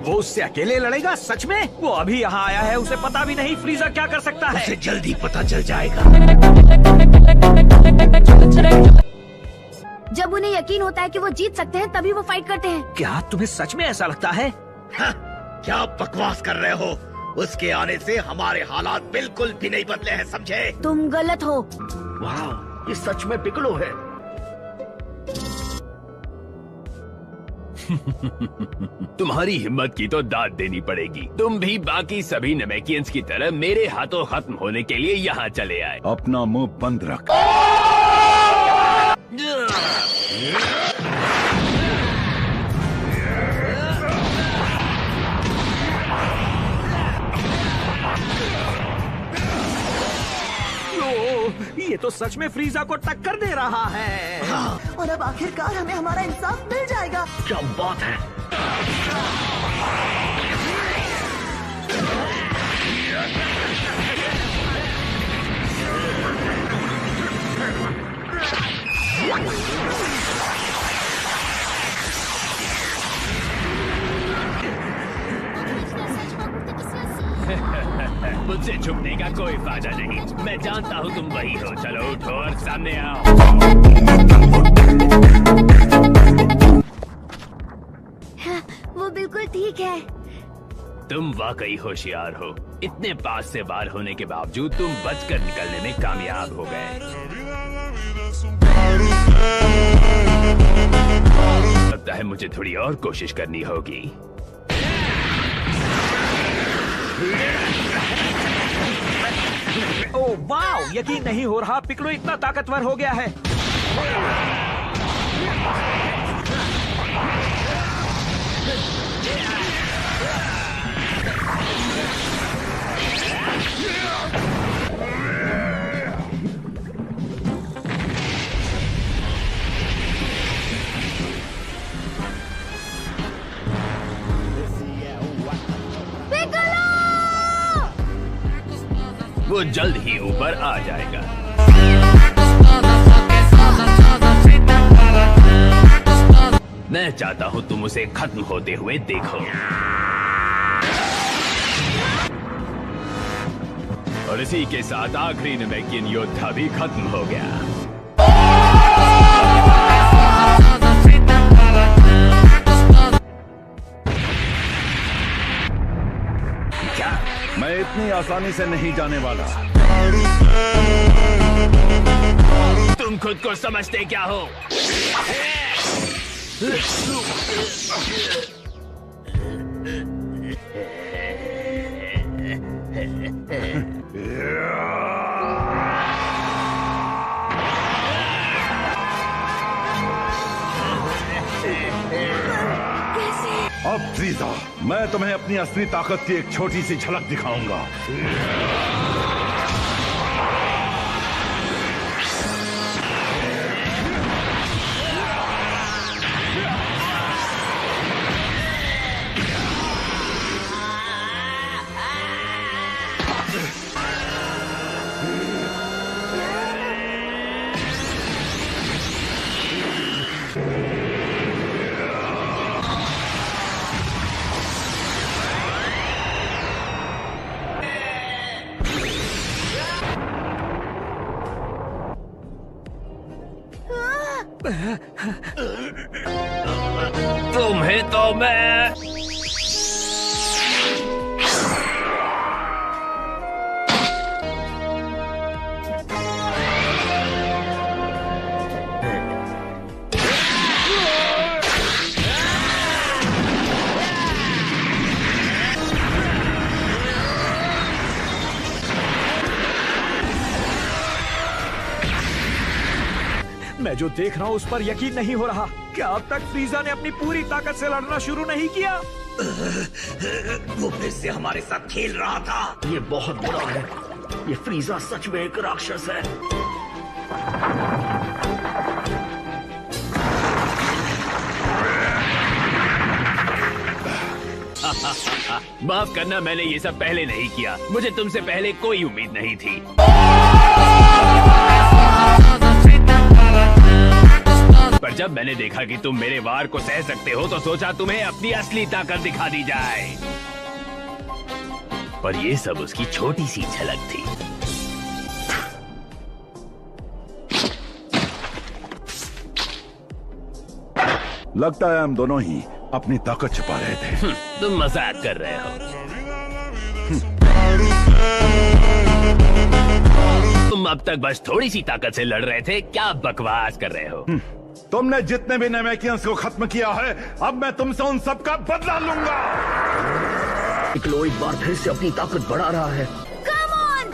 वो उससे अकेले लड़ेगा? सच में? वो अभी यहाँ आया है, उसे पता भी नहीं फ्रीजा क्या कर सकता है। उसे जल्दी पता चल जाएगा। जब उन्हें यकीन होता है कि वो जीत सकते हैं तभी वो फाइट करते हैं। क्या तुम्हें सच में ऐसा लगता है? हाँ, क्या बकवास कर रहे हो? उसके आने से हमारे हालात बिल्कुल भी नहीं बदले हैं, समझे? तुम गलत हो। वाह, ये सच में पिकलो है। तुम्हारी हिम्मत की तो दाद देनी पड़ेगी। तुम भी बाकी सभी नमेकियंस की तरह मेरे हाथों खत्म होने के लिए यहाँ चले आए। अपना मुंह बंद रख। ये तो सच में फ्रीजा को टक्कर दे रहा है। और अब आखिरकार हमें हमारा इंसाफ मिल जाएगा। क्या बात है? मुझसे छुपने का कोई फायदा नहीं। मैं जानता हूँ तुम वही हो। चलो उठो और सामने आओ। वो बिल्कुल ठीक है। तुम वाकई होशियार हो। इतने पास से वार होने के बावजूद तुम बचकर निकलने में कामयाब हो गए। लगता है मुझे थोड़ी और कोशिश करनी होगी। ओह वाव, यकीन नहीं हो रहा, पिकलो इतना ताकतवर हो गया है। वो जल्द ही ऊपर आ जाएगा। मैं चाहता हूँ तुम उसे खत्म होते हुए देखो। और इसी के साथ आखिरी नमेकियन योद्धा भी खत्म हो गया। मैं इतनी आसानी से नहीं जाने वाला। तुम खुद को समझते क्या हो? अब फ्रीजा, मैं तुम्हें अपनी असली ताकत की एक छोटी सी झलक दिखाऊंगा। तुम्हें तो मैं मैं जो देख रहा हूँ उस पर यकीन नहीं हो रहा। क्या अब तक फ्रीजा ने अपनी पूरी ताकत से लड़ना शुरू नहीं किया? वो फिर से हमारे साथ खेल रहा था। ये बहुत बुरा है। ये फ्रीजा सच में एक राक्षस है। माफ करना, मैंने ये सब पहले नहीं किया। मुझे तुमसे पहले कोई उम्मीद नहीं थी। पर जब मैंने देखा कि तुम मेरे वार को सह सकते हो तो सोचा तुम्हें अपनी असली ताकत दिखा दी जाए। पर ये सब उसकी छोटी सी झलक थी। लगता है हम दोनों ही अपनी ताकत छुपा रहे थे। तुम मजाक कर रहे हो। तुम अब तक बस थोड़ी सी ताकत से लड़ रहे थे, क्या बकवास कर रहे हो? तुमने जितने भी नेमेकियंस को खत्म किया है, अब मैं तुमसे उन सब का बदला लूंगा। क्लो एक बार फिर से अपनी ताकत बढ़ा रहा है। Come on.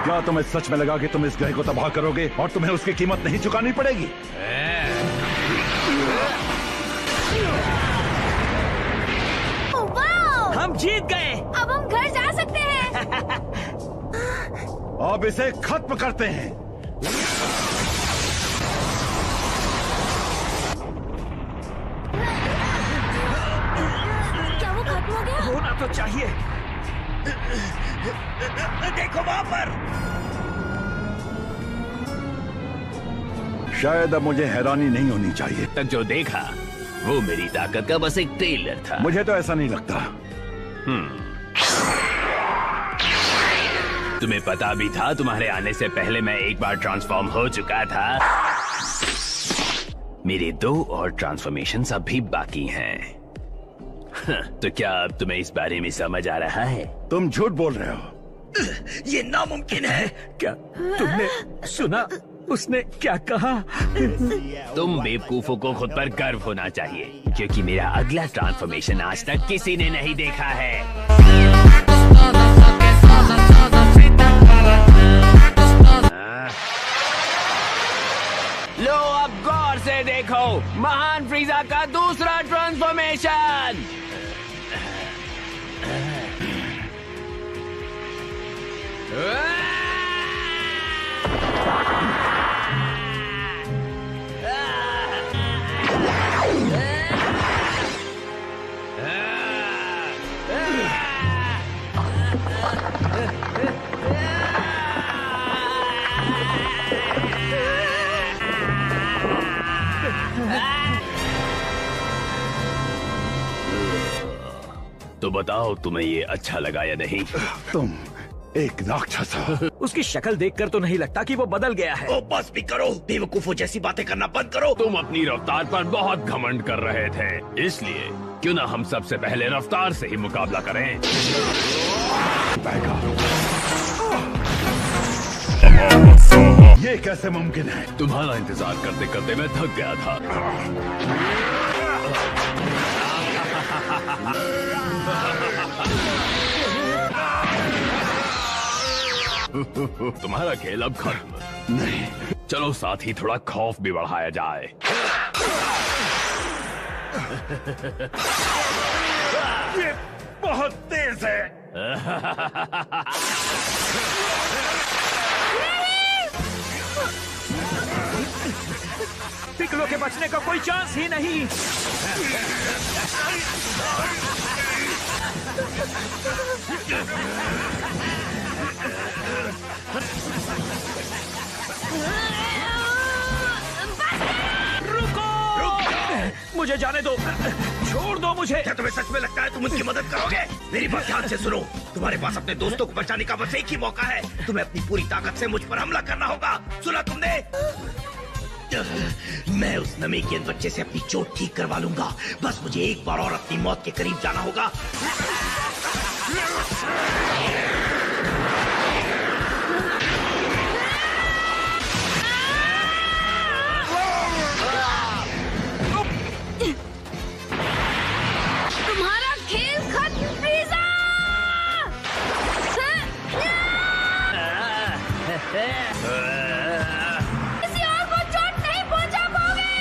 क्या तुम्हें सच में लगा कि तुम इस ग्रह को तबाह करोगे और तुम्हें उसकी कीमत नहीं चुकानी पड़ेगी? वाह! हम जीत गए। अब हम घर जा सकते हैं। अब इसे खत्म करते हैं। क्या वो खत्म हो गया? होना तो चाहिए। देखो वहाँ पर। शायद अब मुझे हैरानी नहीं होनी चाहिए। तक जो देखा वो मेरी ताकत का बस एक ट्रेलर था। मुझे तो ऐसा नहीं लगता। तुम्हें पता भी था तुम्हारे आने से पहले मैं एक बार ट्रांसफॉर्म हो चुका था। मेरे 2 और ट्रांसफॉर्मेशन अब भी बाकी हैं। तो क्या अब तुम्हें इस बारे में समझ आ रहा है? तुम झूठ बोल रहे हो। ये नामुमकिन है। क्या तुमने सुना उसने क्या कहा? तुम बेवकूफों को खुद पर गर्व होना चाहिए, क्योंकि मेरा अगला ट्रांसफॉर्मेशन आज तक किसी ने नहीं देखा है। लो अब गौर से देखो महान फ्रीजा का दूसरा ट्रांसफॉर्मेशन। तो बताओ तुम्हें ये अच्छा लगा या नहीं? तुम एक राक्षस हो। उसकी शक्ल देखकर तो नहीं लगता कि वो बदल गया है। ओ बस भी करो, बेवकूफों जैसी बातें करना बंद करो। तुम अपनी रफ्तार पर बहुत घमंड कर रहे थे, इसलिए क्यों ना हम सबसे पहले रफ्तार से ही मुकाबला करें। ये कैसे मुमकिन है? तुम्हारा इंतजार करते करते मैं थक गया था। तुम्हारा खेल अब खत्म। नहीं, चलो साथ ही थोड़ा खौफ भी बढ़ाया जाए। ये बहुत तेज है। पिकलो के बचने का कोई चांस ही नहीं। रुको! मुझे जाने दो, छोड़ दो मुझे। क्या तुम्हें सच में लगता है तुम उनकी मदद करोगे? मेरी बात ध्यान से सुनो, तुम्हारे पास अपने दोस्तों को बचाने का बस एक ही मौका है। तुम्हें अपनी पूरी ताकत से मुझ पर हमला करना होगा। सुना तुमने? मैं उस नमेकियन बच्चे से अपनी चोट ठीक करवा लूंगा। बस मुझे एक बार और अपनी मौत के करीब जाना होगा। तुम्हारा खेल खत्म फ्रीजा। किसी और को चोट नहीं पहुंचा पाओगे।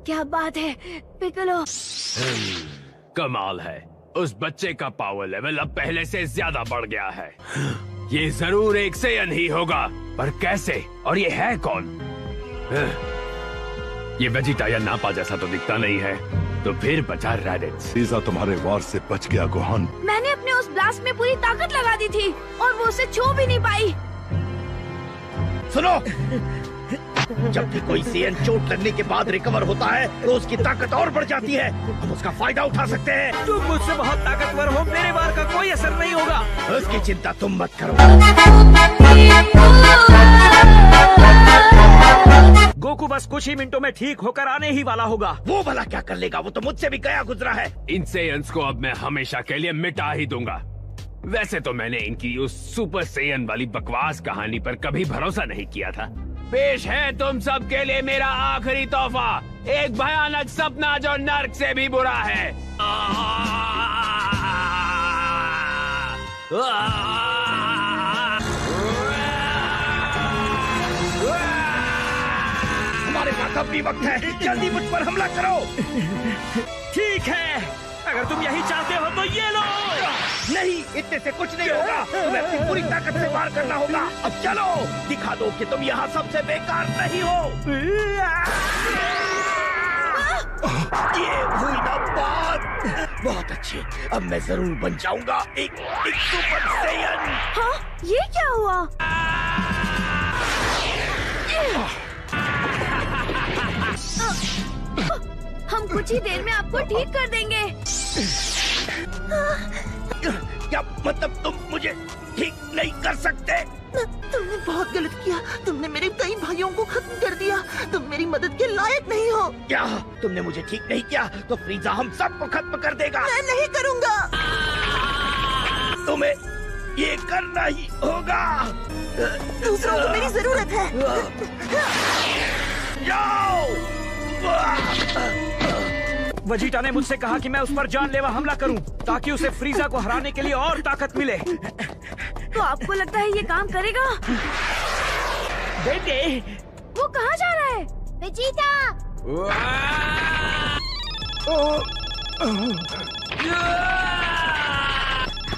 क्या बात है पिकोलो। कमाल है, उस बच्चे का पावर लेवल अब पहले से ज्यादा बढ़ गया है। ये जरूर एक सेयन ही होगा, पर कैसे? और ये है कौन? ये वेजिटा या नापा जैसा तो दिखता नहीं है, तो फिर बचा रैडिट्स। फ्रीजा तुम्हारे वार से बच गया गोहान। मैंने अपने उस ब्लास्ट में पूरी ताकत लगा दी थी और वो उसे छू भी नहीं पाई। सुनो, जब भी कोई सेयन चोट लगने के बाद रिकवर होता है तो उसकी ताकत और बढ़ जाती है। हम उसका फायदा उठा सकते हैं। तुम मुझसे बहुत ताकतवर हो, मेरे वार का कोई असर नहीं होगा। उसकी चिंता तुम मत करो। गोकू बस कुछ ही मिनटों में ठीक होकर आने ही वाला होगा। वो भला क्या कर लेगा, वो तो मुझसे भी गया गुजरा है। इन सेयन्स को अब मैं हमेशा के लिए मिटा ही दूंगा। वैसे तो मैंने इनकी उस सुपर सेयन वाली बकवास कहानी पर कभी भरोसा नहीं किया था। पेश है तुम सब के लिए मेरा आखिरी तोहफा, एक भयानक सपना जो नर्क से भी बुरा है। हमारे पास अब भी वक्त है, जल्दी मुझ पर हमला करो। ठीक है, अगर तुम यही चाहते हो तो ये लो। नहीं, इतने से कुछ नहीं होगा। तुम्हें अपनी पूरी ताकत से वार करना होगा। अब चलो, दिखा दो कि तुम यहाँ सबसे बेकार नहीं हो। ये हुई ना बात। बहुत अच्छी, अब मैं जरूर बन जाऊंगा एक सुपर सेयन। हाँ, ये क्या हुआ? हम कुछ ही देर में आपको ठीक कर देंगे। क्या मतलब तुम मुझे ठीक नहीं कर सकते? तुमने बहुत गलत किया। तुमने मेरे कई भाइयों को खत्म कर दिया। तुम मेरी मदद के लायक नहीं हो। क्या तुमने मुझे ठीक नहीं किया तो फ्रीजा हम सबको खत्म कर देगा। मैं नहीं करूँगा। तुम्हें ये करना ही होगा। दूसरों को मेरी जरूरत है। जाओ। वेजिटा ने मुझसे कहा कि मैं उस पर जानलेवा हमला करूं, ताकि उसे फ्रीजा को हराने के लिए और ताकत मिले। तो आपको लगता है ये काम करेगा? डेंडे, वो कहाँ जा रहा है? वेजिटा!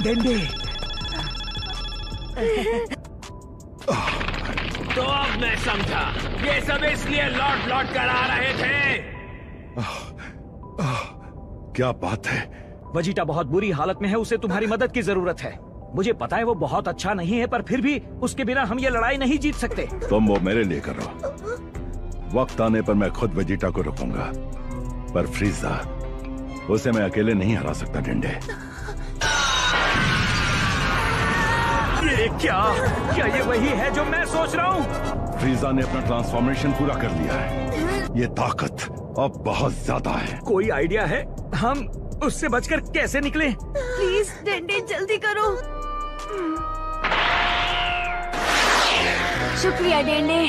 डेंडे। तो अब मैं समझा, ये सब इसलिए लौट लौट कर आ रहे थे। क्या बात है? वेजिटा बहुत बुरी हालत में है, उसे तुम्हारी मदद की जरूरत है। मुझे पता है वो बहुत अच्छा नहीं है, पर फिर भी उसके बिना हम ये लड़ाई नहीं जीत सकते। तुम वो मेरे लिए करो। वक्त आने पर मैं खुद वेजिटा को रोकूंगा, पर फ्रीजा, उसे मैं अकेले नहीं हरा सकता। डेंडे, ये क्या ये वही है जो मैं सोच रहा हूँ? फ्रीजा ने अपना ट्रांसफॉर्मेशन पूरा कर लिया है। ये ताकत अब बहुत ज्यादा है। कोई आइडिया है हम उससे बचकर कैसे निकले? प्लीज डेंडे जल्दी करो। शुक्रिया डेंडे।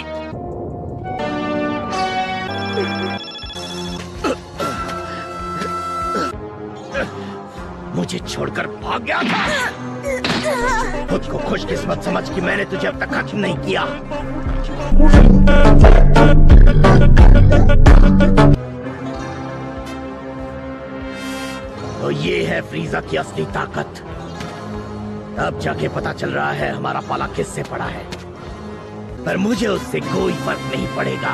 मुझे छोड़कर भाग गया था। खुद को खुशकिस्मत समझ कि मैंने तुझे अब तक खत्म नहीं किया। तो ये है फ्रीजा की असली ताकत। अब जाके पता चल रहा है हमारा पाला किससे पड़ा है, पर मुझे उससे कोई फर्क नहीं पड़ेगा।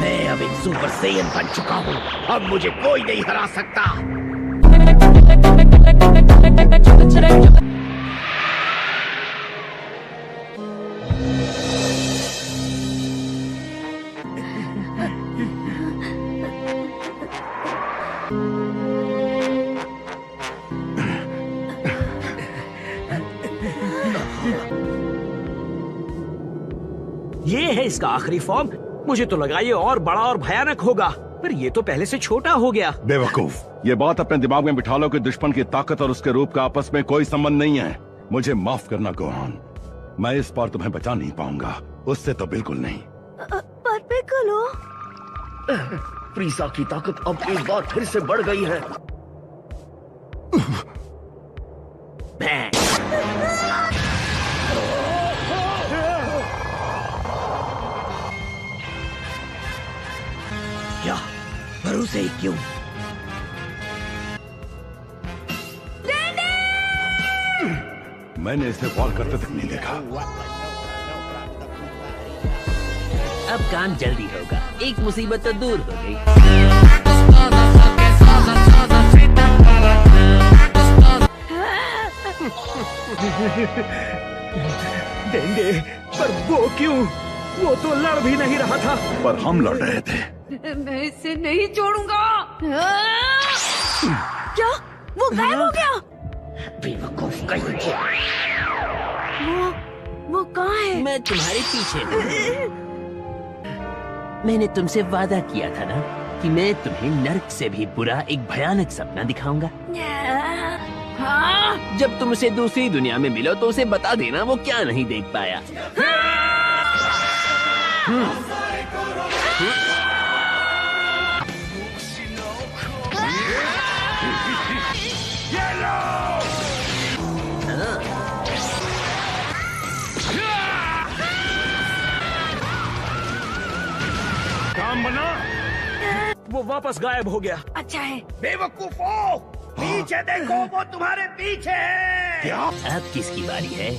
मैं अब एक सुपर सेयन बन चुका हूँ। अब मुझे कोई नहीं हरा सकता। ये है इसका आखिरी फॉर्म। मुझे तो लगा ये और बड़ा और भयानक होगा, पर ये तो पहले से छोटा हो गया। बेवकूफ, ये बात अपने दिमाग में बिठा लो कि दुश्मन की ताकत और उसके रूप का आपस में कोई संबंध नहीं है। मुझे माफ करना गोहान, मैं इस बार तुम्हें बचा नहीं पाऊंगा, उससे तो बिल्कुल नहीं। पर पिकोलो, फ्रीजा की ताकत अब एक बार फिर से बढ़ गई है। पर उसे ही क्यों? मैंने इसे वॉल करते तक नहीं देखा। अब काम जल्दी होगा, एक मुसीबत तो दूर हो गई। डेंडे, पर वो क्यों? वो तो लड़ भी नहीं रहा था। पर हम लड़ रहे थे। मैं इसे नहीं छोड़ूंगा। क्या? वो गायब हो गया? बेवकूफ कहीं के। वो कहाँ है? मैं तुम्हारे पीछे हूँ। मैंने तुमसे वादा किया था ना कि मैं तुम्हें नर्क से भी बुरा एक भयानक सपना दिखाऊंगा। हाँ? जब तुम उसे दूसरी दुनिया में मिलो तो उसे बता देना वो क्या नहीं देख पाया। काम बना। वो वापस गायब हो गया। अच्छा है। बेवकूफो, पीछे देखो, वो तुम्हारे पीछे है। क्या? अब किसकी बारी है?